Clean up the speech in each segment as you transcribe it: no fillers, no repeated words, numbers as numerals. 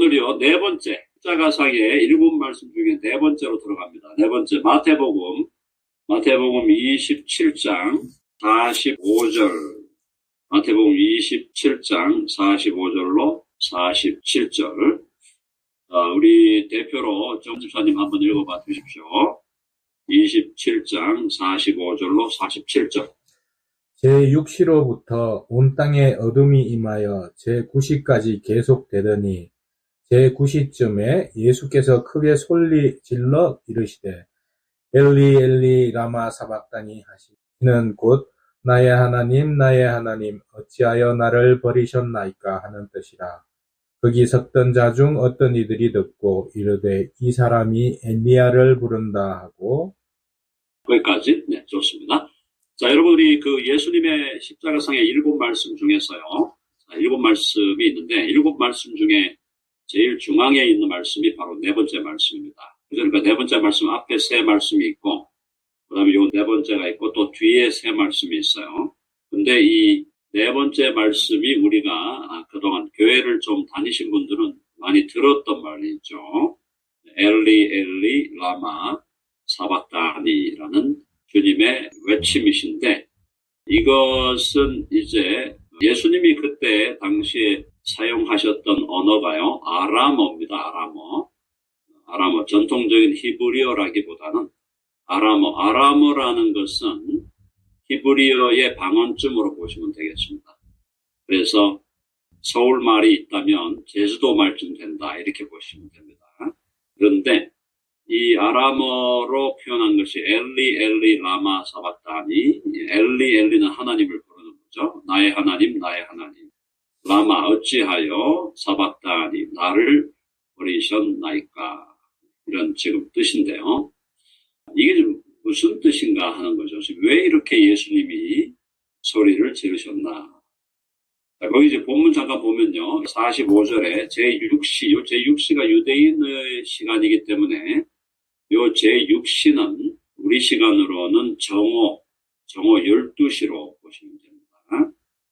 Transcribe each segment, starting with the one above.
오늘요, 네 번째, 십자가상의 7말씀 중에 네 번째로 들어갑니다. 네 번째, 마태복음 27장 45절, 마태복음 27장 45절로 47절, 우리 대표로 정 집사님 한번 읽어봐 주십시오. 27장 45절로 47절. 제6시로부터 온 땅에 어둠이 임하여 제9시까지 계속되더니 제9시쯤에 예수께서 크게 소리 질러 이르시되 엘리 엘리 라마 사박다니 하시는 곧 나의 하나님 어찌하여 나를 버리셨나이까 하는 뜻이라. 거기 섰던 자 중 어떤 이들이 듣고 이르되 이 사람이 엘리야를 부른다 하고. 거기까지. 네, 좋습니다. 자, 여러분이 그 예수님의 십자가상의 7말씀 중에서요, 7말씀이 있는데 7말씀 중에 제일 중앙에 있는 말씀이 바로 네 번째 말씀입니다. 그러니까 네 번째 말씀 앞에 세 말씀이 있고, 그 다음에 요 네 번째가 있고, 또 뒤에 세 말씀이 있어요. 근데 이 네 번째 말씀이 우리가 그동안 교회를 좀 다니신 분들은 많이 들었던 말이죠. 엘리 엘리 라마 사박다니라는 주님의 외침이신데, 이것은 이제 예수님이 그때 당시에 사용하셨던 언어가요, 아람어입니다. 아람어. 전통적인 히브리어라기보다는 아람어라는 것은 히브리어의 방언쯤으로 보시면 되겠습니다. 그래서 서울 말이 있다면 제주도 말쯤 된다, 이렇게 보시면 됩니다. 그런데 이 아람어로 표현한 것이 엘리 라마 사박다니, 엘리는 하나님을 부르는 거죠. 나의 하나님. 라마 어찌하여 사박다니, 나를 버리셨나이까, 이런 지금 뜻인데요. 이게 좀 무슨 뜻인가 하는 거죠. 왜 이렇게 예수님이 소리를 지르셨나. 거기 이제 본문 잠깐 보면요, 45절에 제6시가 유대인의 시간이기 때문에 요 제6시는 우리 시간으로는 정오 12시로 보시면 됩니다.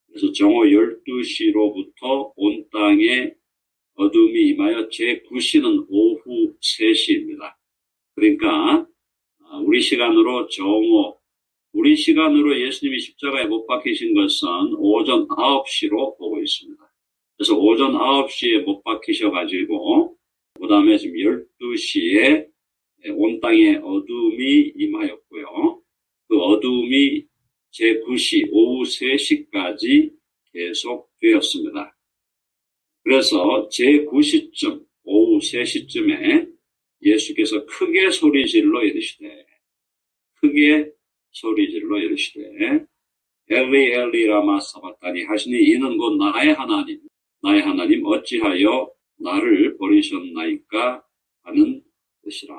그래서 정오 12시로부터 온 땅에 어둠이 임하여 제9시는 오후 3시입니다. 그러니까 우리 시간으로 우리 시간으로 예수님이 십자가에 못 박히신 것은 오전 9시로 보고 있습니다. 그래서 오전 9시에 못 박히셔가지고 그 다음에 지금 12시에 온 땅에 어둠이 임하였고요. 그 어둠이 제9시 오후 3시까지 계속되었습니다. 그래서 제9시쯤 오후 3시쯤에 예수께서 크게 소리질러 이르시되 엘리 라마 사박다니 하시니 이는 곧 나의 하나님 어찌하여 나를 버리셨나이까 하는 뜻이라.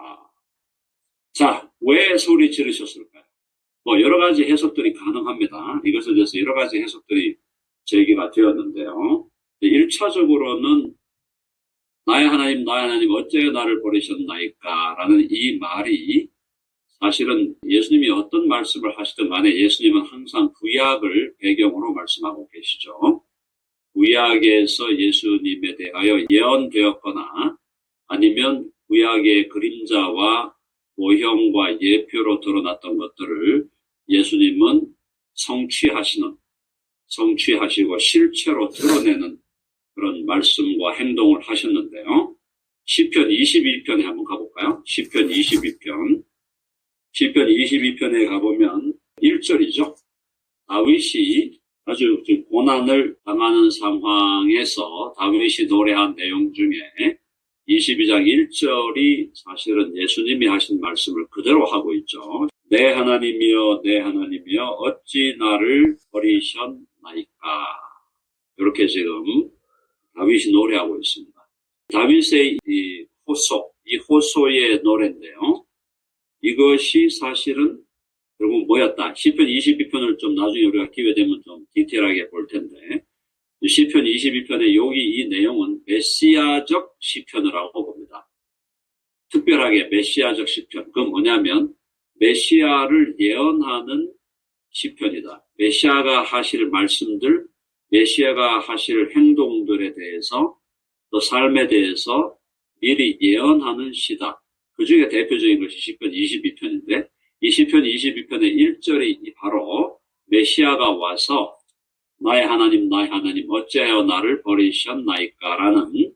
자, 왜 소리 지르셨을까요? 여러 가지 해석들이 가능합니다. 이것에 대해서 여러 가지 해석들이 제기가 되었는데요. 1차적으로는 나의 하나님 어째 나를 버리셨나이까 라는 이 말이, 사실은 예수님이 어떤 말씀을 하시든 간에 예수님은 항상 구약을 배경으로 말씀하고 계시죠. 구약에서 예수님에 대하여 예언되었거나 아니면 구약의 그림자와 모형과 예표로 드러났던 것들을 예수님은 성취하시고 실체로 드러내는 그런 말씀과 행동을 하셨는데요. 시편 22편에 한번 가볼까요? 시편 22편에 가보면 1절이죠. 다윗이 아주 고난을 당하는 상황에서 다윗이 노래한 내용 중에 22장 1절이 사실은 예수님이 하신 말씀을 그대로 하고 있죠. 내 하나님이여 어찌 나를 버리셨나이까. 이렇게 지금 다윗이 노래하고 있습니다. 다윗의 이 호소의 노래인데요. 이것이 사실은 결국 뭐였다. 시편 22편을 좀 나중에 우리가 기회 되면 좀 디테일하게 볼 텐데, 시편 22편의 여기 이 내용은 메시아적 시편이라고 봅니다. 특별하게 메시아적 시편. 그건 뭐냐면 메시아를 예언하는 시편이다. 메시아가 하실 말씀들, 메시아가 하실 행동들에 대해서 또 삶에 대해서 미리 예언하는 시다. 그 중에 대표적인 것이 시편 22편인데 이 시편 22편의 1절이 바로 메시아가 와서 나의 하나님 어찌하여 나를 버리셨나이까라는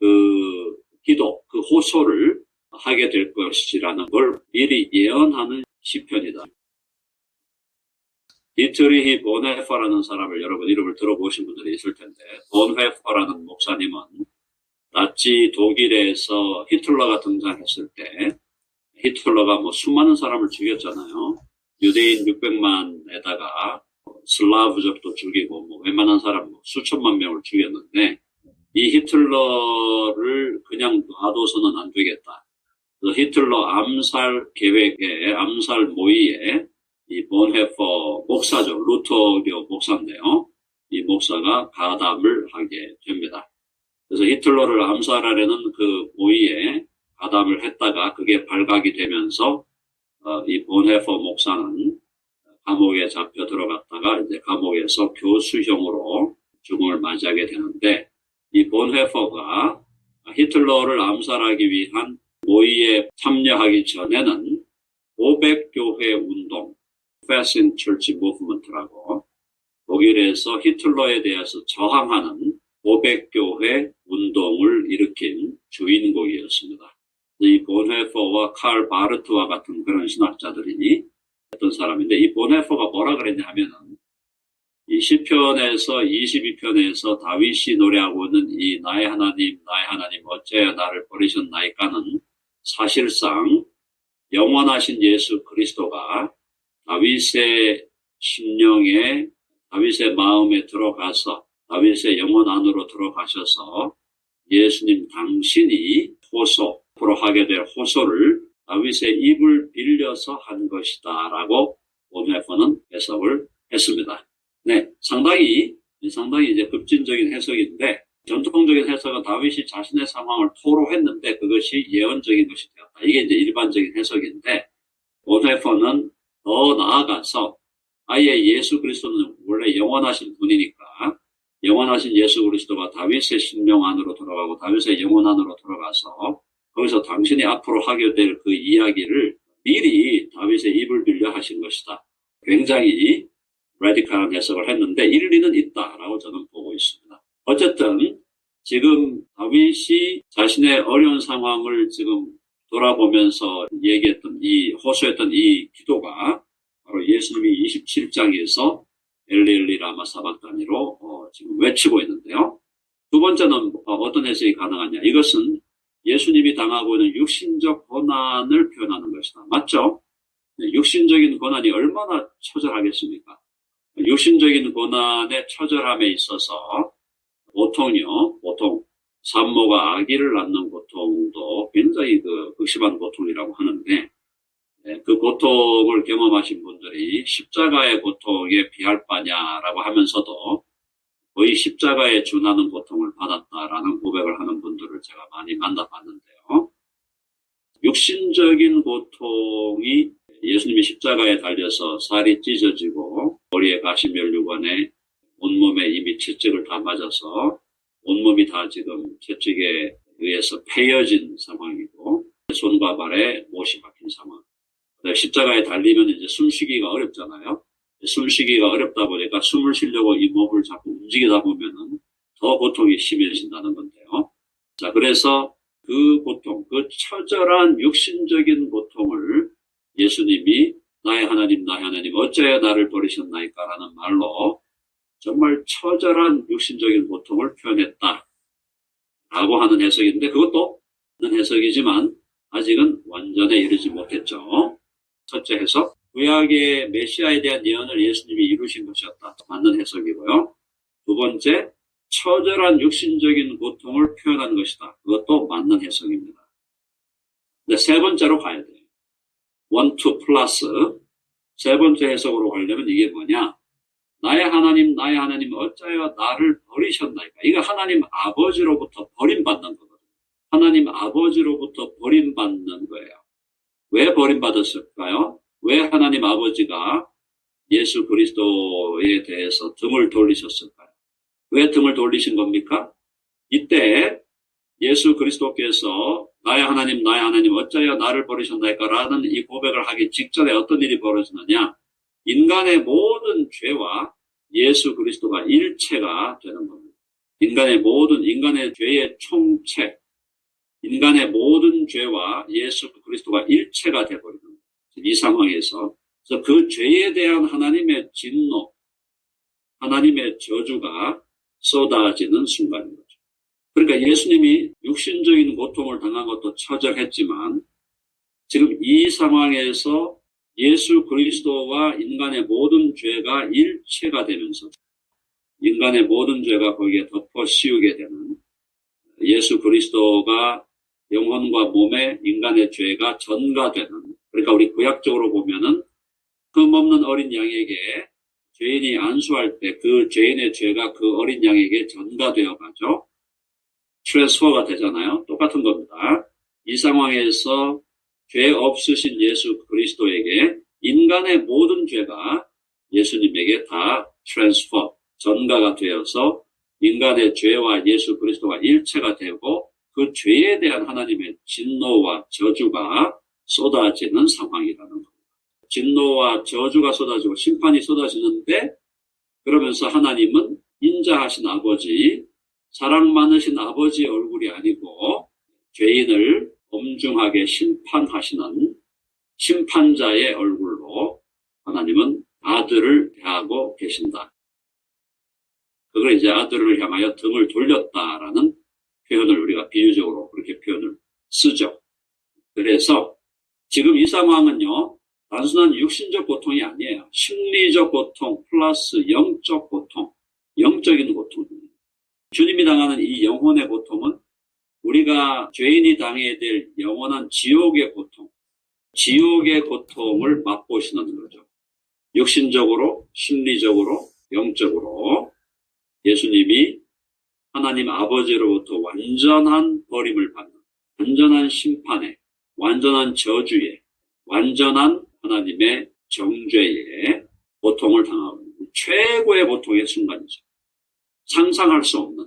그 기도, 그 호소를 하게 될 것이라는 걸 미리 예언하는 시편이다. 디트리히 본헤퍼라는 사람을 여러분 이름을 들어보신 분들이 있을 텐데 본헤퍼라는 목사님은 나치 독일에서 히틀러가 등장했을 때 히틀러가 수많은 사람을 죽였잖아요. 유대인 600만에다가 슬라브족도 죽이고 웬만한 사람 수천만 명을 죽였는데 이 히틀러를 그냥 놔둬서는 안 되겠다. 히틀러 암살 계획에 암살 모의에 이 본헤퍼 목사죠. 루터교 목사인데요. 이 목사가 가담을 하게 됩니다. 그래서 히틀러를 암살하려는 그 모의에 가담을 했다가 그게 발각이 되면서 이 본헤퍼 목사는 감옥에 잡혀 들어갔다가 이제 감옥에서 교수형으로 죽음을 맞이하게 되는데 이 본헤퍼가 히틀러를 암살하기 위한 모의에 참여하기 전에는 고백교회 운동, Confessing Church Movement라고 독일에서 히틀러에 대해서 저항하는 고백교회 운동을 일으킨 주인공이었습니다. 이 본헤퍼와 칼 바르트와 같은 그런 신학자들이 했던 사람인데 이 본헤퍼가 뭐라 그랬냐 하면은 이 시편에서 22편에서 다윗이 노래하고 있는 이 나의 하나님 어째여 나를 버리셨나이까는 사실상 영원하신 예수 그리스도가 다윗의 심령에 다윗의 마음에 들어가서 다윗의 영혼 안으로 들어가셔서 예수님 당신이 앞으로 하게 될 호소를 다윗의 입을 빌려서 한 것이다 라고 본헤퍼는 해석을 했습니다. 네, 상당히 이제 급진적인 해석인데 전통적인 해석은 다윗이 자신의 상황을 토로했는데 그것이 예언적인 것이 되었다. 이게 이제 일반적인 해석인데 본헤퍼는 더 나아가서 아예 예수 그리스도는 원래 영원하신 분이니까 영원하신 예수 그리스도가 다윗의 심령 안으로 들어가고 다윗의 영혼 안으로 들어가서 거기서 당신이 앞으로 하게 될 그 이야기를 미리 다윗의 입을 빌려 하신 것이다. 굉장히 라디칼한 해석을 했는데 일리는 있다라고 저는 보고 있습니다. 어쨌든 지금 다윗이 자신의 어려운 상황을 지금 돌아보면서 얘기했던 호소했던 이 기도가 바로 예수님이 27장에서 엘리 라마 사박다니로 지금 외치고 있는데요. 두 번째는 어떤 해석이 가능하냐? 이것은 예수님이 당하고 있는 육신적 고난을 표현하는 것이다. 맞죠? 육신적인 고난이 얼마나 처절하겠습니까? 육신적인 고난의 처절함에 있어서 보통 산모가 아기를 낳는 고통도 굉장히 극심한 고통이라고 하는데 그 고통을 경험하신 분들이 십자가의 고통에 비할 바냐라고 하면서도 거의 십자가에 준하는 고통을 받았다라는 고백을 하는 분들을 제가 많이 만나봤는데요. 육신적인 고통이 예수님이 십자가에 달려서 살이 찢어지고 머리에 가시 면류관에 온몸에 이미 채찍을 다 맞아서 온몸이 다 지금 채찍에 의해서 패여진 상황이고 손과 발에 못이 박힌 상황. 십자가에 달리면 이제 숨쉬기가 어렵잖아요. 숨쉬기가 어렵다 보니까 숨을 쉬려고 이 몸을 자꾸 움직이다 보면은 더 고통이 심해진다는 건데요. 자, 그래서 그 고통, 그 처절한 육신적인 고통을 예수님이 나의 하나님 어째야 나를 버리셨나이까라는 말로 정말 처절한 육신적인 고통을 표현했다라고 하는 해석인데 그것도 해석이지만 아직은 완전에 이르지 못했죠. 첫째 해석, 구약의 메시아에 대한 예언을 예수님이 이루신 것이었다. 맞는 해석이고요. 두 번째, 처절한 육신적인 고통을 표현한 것이다. 그것도 맞는 해석입니다. 근데 세 번째로 가야 돼요. 1, 2 플러스 세 번째 해석으로 가려면 이게 뭐냐? 나의 하나님 어찌하여 나를 버리셨나이까? 이거 하나님 아버지로부터 버림받는 거거든요. 하나님 아버지로부터 버림받는 거예요. 왜 버림받았을까요? 왜 하나님 아버지가 예수 그리스도에 대해서 등을 돌리셨을까요? 왜 등을 돌리신 겁니까? 이때 예수 그리스도께서 나의 하나님 어찌하여 나를 버리셨나이까 라는 이 고백을 하기 직전에 어떤 일이 벌어지느냐. 인간의 모든 죄와 예수 그리스도가 일체가 되는 겁니다. 인간의 죄의 총체, 인간의 모든 죄와 예수 그리스도가 일체가 되어버리는 겁니다. 이 상황에서 그래서 그 죄에 대한 하나님의 진노, 하나님의 저주가 쏟아지는 순간인 거죠. 그러니까 예수님이 육신적인 고통을 당한 것도 처절했지만 지금 이 상황에서 예수 그리스도와 인간의 모든 죄가 일체가 되면서 인간의 모든 죄가 거기에 덮어 씌우게 되는 예수 그리스도가 영혼과 몸에 인간의 죄가 전가되는, 그러니까 우리 구약적으로 보면은 흠없는 어린 양에게 죄인이 안수할 때 그 죄인의 죄가 그 어린 양에게 전가되어 가죠. 트랜스퍼가 되잖아요. 똑같은 겁니다. 이 상황에서 죄 없으신 예수 그리스도에게 인간의 모든 죄가 예수님에게 다 트랜스퍼, 전가가 되어서 인간의 죄와 예수 그리스도가 일체가 되고 그 죄에 대한 하나님의 진노와 저주가 쏟아지는 상황이라는 겁니다. 진노와 저주가 쏟아지고 심판이 쏟아지는데 그러면서 하나님은 인자하신 아버지, 사랑 많으신 아버지의 얼굴이 아니고 죄인을 엄중하게 심판하시는 심판자의 얼굴로 하나님은 아들을 대하고 계신다. 그걸 이제 아들을 향하여 등을 돌렸다라는 표현을 우리가 비유적으로 그렇게 표현을 쓰죠. 그래서 지금 이 상황은요, 단순한 육신적 고통이 아니에요. 심리적 고통 플러스 영적 고통, 영적인 고통입니다. 주님이 당하는 이 영혼의 고통은 우리가 죄인이 당해야 될 영원한 지옥의 고통, 지옥의 고통을 맛보시는 거죠. 육신적으로, 심리적으로, 영적으로 예수님이 하나님 아버지로부터 완전한 버림을 받는, 완전한 심판에, 완전한 저주에, 완전한 하나님의 정죄에 고통을 당하고 있는 최고의 고통의 순간이죠. 상상할 수 없는,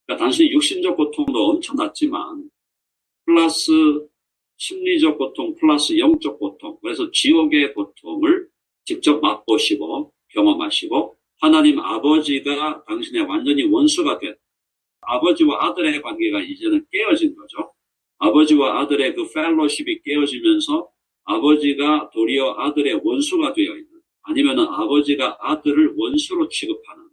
그러니까 단순히 육신적 고통도 엄청났지만 플러스 심리적 고통 플러스 영적 고통, 그래서 지옥의 고통을 직접 맛보시고 경험하시고 하나님 아버지가 당신의 완전히 원수가 된 아버지와 아들의 관계가 이제는 깨어진 거죠. 아버지와 아들의 그 펠로십이 깨어지면서 아버지가 도리어 아들의 원수가 되어 있는, 아니면 아버지가 아들을 원수로 취급하는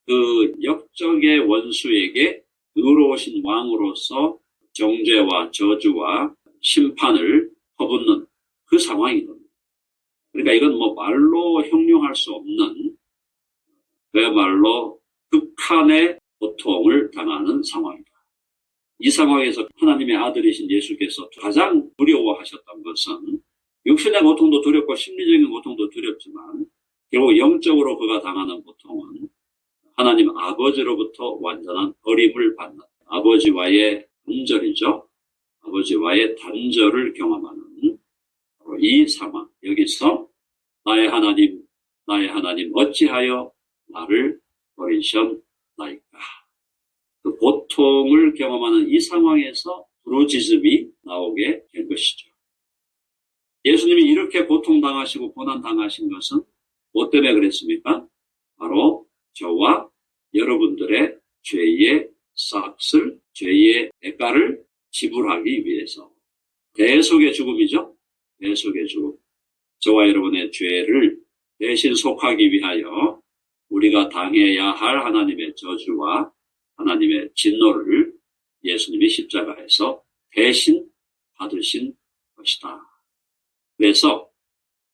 그 역적의 원수에게 의로우신 왕으로서 정죄와 저주와 심판을 퍼붓는 그 상황인 겁니다. 그러니까 이건 뭐 말로 형용할 수 없는 그야말로 극한의 고통을 당하는 상황이다. 이 상황에서 하나님의 아들이신 예수께서 가장 두려워하셨던 것은 육신의 고통도 두렵고 심리적인 고통도 두렵지만 결국 영적으로 그가 당하는 고통은 하나님 아버지로부터 완전한 버림을 받는 아버지와의 단절이죠. 아버지와의 단절을 경험하는 이 상황. 여기서 나의 하나님 어찌하여 나를 버리셨나이까. 그 고통을 경험하는 이 상황에서 부르짖음이 나오게 된 것이죠. 예수님이 이렇게 고통당하시고 고난당하신 것은 뭐 때문에 그랬습니까? 바로 저와 여러분들의 죄의 삭슬, 죄의 대가를 지불하기 위해서. 대속의 죽음이죠. 대속의 죽음. 저와 여러분의 죄를 대신 속하기 위하여 우리가 당해야 할 하나님의 저주와 하나님의 진노를 예수님이 십자가에서 대신 받으신 것이다. 그래서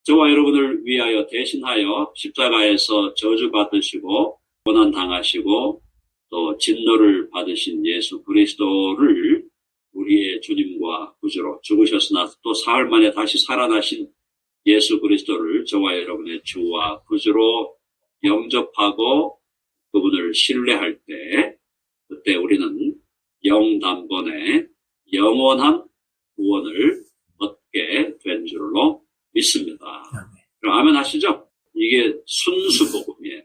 저와 여러분을 위하여 대신하여 십자가에서 저주받으시고 고난당하시고 또 진노를 받으신 예수 그리스도를 우리의 주님과 구주로 죽으셨으나 또 사흘 만에 다시 살아나신 예수 그리스도를 저와 여러분의 주와 구주로 영접하고 그분을 신뢰할 때 그때 우리는 영단번에 영원한 구원을 얻게 된 줄로 믿습니다. 그럼 아멘 하시죠? 이게 순수복음이에요.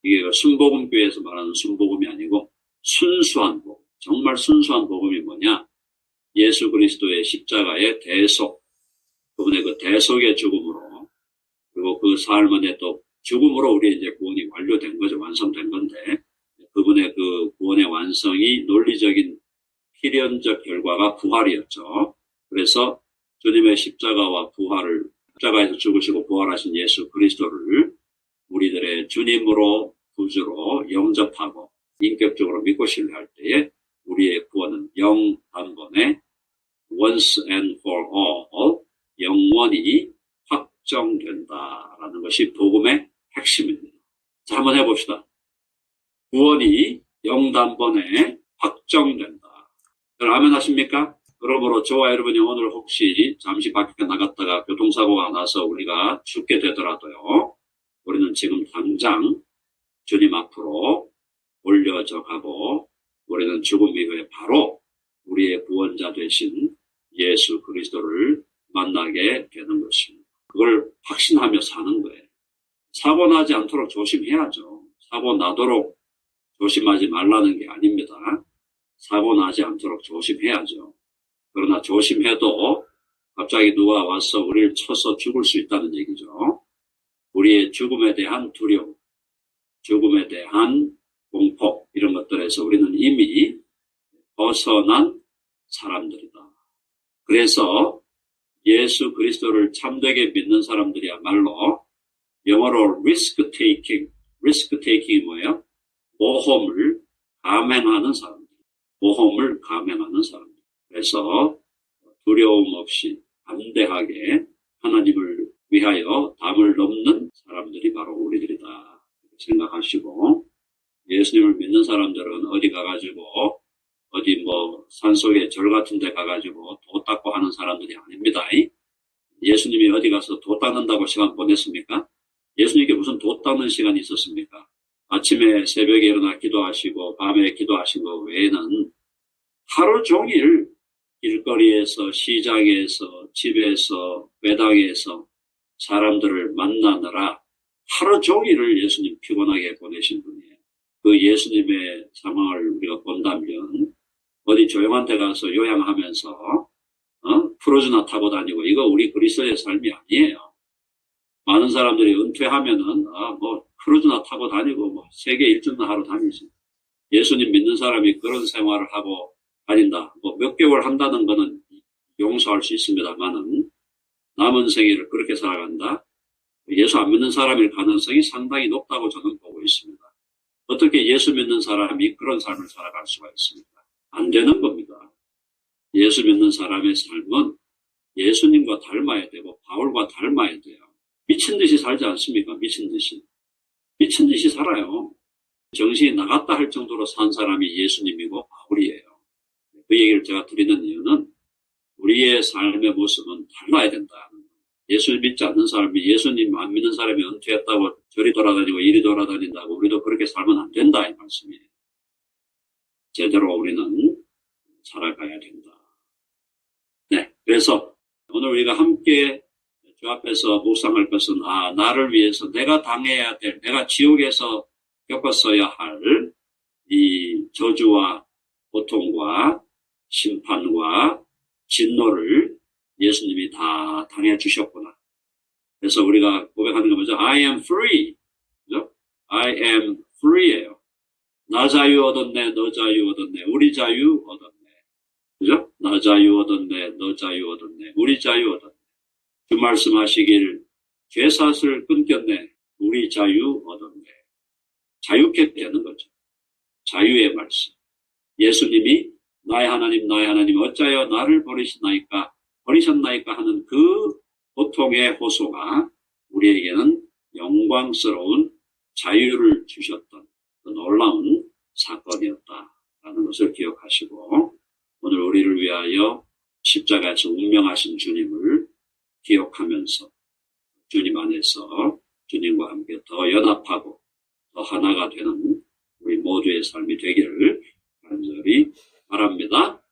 이게 순복음교회에서 말하는 순복음이 아니고 순수한 복음, 정말 순수한 복음이 뭐냐? 예수 그리스도의 십자가의 대속, 그분의 그 대속의 죽음으로, 그리고 그 삶 안에 또 죽음으로 우리 이제 구원이 완료된 거죠. 완성된 건데, 그분의 그 구원의 완성이 논리적인 필연적 결과가 부활이었죠. 그래서 주님의 십자가와 부활을, 십자가에서 죽으시고 부활하신 예수 그리스도를 우리들의 주님으로, 구주로 영접하고 인격적으로 믿고 신뢰할 때에 우리의 구원은 영단번에 once and for all 영원히 확정된다라는 것이 복음의 핵심입니다. 자, 한번 해봅시다. 구원이 영단번에 확정된다. 아멘 하십니까? 그러므로 저와 여러분이 오늘 혹시 잠시 밖에 나갔다가 교통사고가 나서 우리가 죽게 되더라도요, 우리는 지금 당장 주님 앞으로 올려져 가고, 우리는 죽음 이후에 바로 우리의 구원자 되신 예수 그리스도를 만나게 되는 것입니다. 그걸 확신하며 사는 거예요. 사고 나지 않도록 조심해야죠. 사고 나도록 조심하지 말라는 게 아닙니다. 사고 나지 않도록 조심해야죠. 그러나 조심해도 갑자기 누가 와서 우리를 쳐서 죽을 수 있다는 얘기죠. 우리의 죽음에 대한 두려움, 죽음에 대한 공포, 이런 것들에서 우리는 이미 벗어난 사람들이다. 그래서 예수 그리스도를 참되게 믿는 사람들이야말로 영어로 risk taking이 뭐예요? 모험을 감행하는 사람들. 모험을 감행하는 사람들. 그래서 두려움 없이 담대하게 하나님을 위하여 담을 넘는 사람들이 바로 우리들이다. 생각하시고, 예수님을 믿는 사람들은 어디 가가지고 어디 뭐 산속에 절 같은 데 가가지고 도 닦고 하는 사람들이 아닙니다. 예수님이 어디 가서 도 닦는다고 시간 보냈습니까? 예수님께 무슨 도 닦는 시간이 있었습니까? 아침에 새벽에 일어나 기도하시고 밤에 기도하신 것 외에는 하루 종일 길거리에서, 시장에서, 집에서, 매당에서 사람들을 만나느라 하루 종일을 예수님 피곤하게 보내신 분이에요. 그 예수님의 상황을 우리가 본다면 어디 조용한 데 가서 요양하면서 크루즈나 타고 다니고, 이거 우리 그리스도의 삶이 아니에요. 많은 사람들이 은퇴하면은 뭐 크루즈나 타고 다니고 뭐 세계 일주나 하러 다니지. 예수님 믿는 사람이 그런 생활을 하고 다닌다. 뭐 몇 개월 한다는 거는 용서할 수 있습니다만은 남은 생애를 그렇게 살아간다. 예수 안 믿는 사람일 가능성이 상당히 높다고 저는 보고 있습니다. 어떻게 예수 믿는 사람이 그런 삶을 살아갈 수가 있습니까? 안 되는 겁니다. 예수 믿는 사람의 삶은 예수님과 닮아야 되고 바울과 닮아야 돼요. 미친 듯이 살지 않습니까? 미친 듯이 살아요. 정신이 나갔다 할 정도로 산 사람이 예수님이고 바울이에요. 그 얘기를 제가 드리는 이유는 우리의 삶의 모습은 달라야 된다. 예수를 믿지 않는 사람이, 예수님 안 믿는 사람이 은퇴했다고 저리 돌아다니고 이리 돌아다닌다고 우리도 그렇게 살면 안 된다, 이 말씀이에요. 제대로 우리는 살아가야 된다. 네, 그래서 오늘 우리가 함께 주 앞에서 묵상할 것은 나를 위해서 내가 당해야 될, 내가 지옥에서 겪었어야 할 이 저주와 고통과 심판과 진노를 예수님이 다 당해 주셨구나. 그래서 우리가 고백하는 거 뭐죠? I am free. 그죠? I am free예요. 나 자유 얻었네, 너 자유 얻었네, 우리 자유 얻었네. 그죠? 나 자유 얻었네, 너 자유 얻었네, 우리 자유 얻었네. 그 말씀하시길 죄사슬 끊겼네, 우리 자유 얻었네. 자유케 되는 거죠. 자유의 말씀. 예수님이 나의 하나님 어찌하여 나를 버리셨나이까 하는 그 고통의 호소가 우리에게는 영광스러운 자유를 주셨던 그 놀라운 사건이었다라는 것을 기억하시고, 오늘 우리를 위하여 십자가에서 운명하신 주님을 기억하면서 주님 안에서 주님과 함께 더 연합하고 더 하나가 되는 우리 모두의 삶이 되기를 간절히 바랍니다.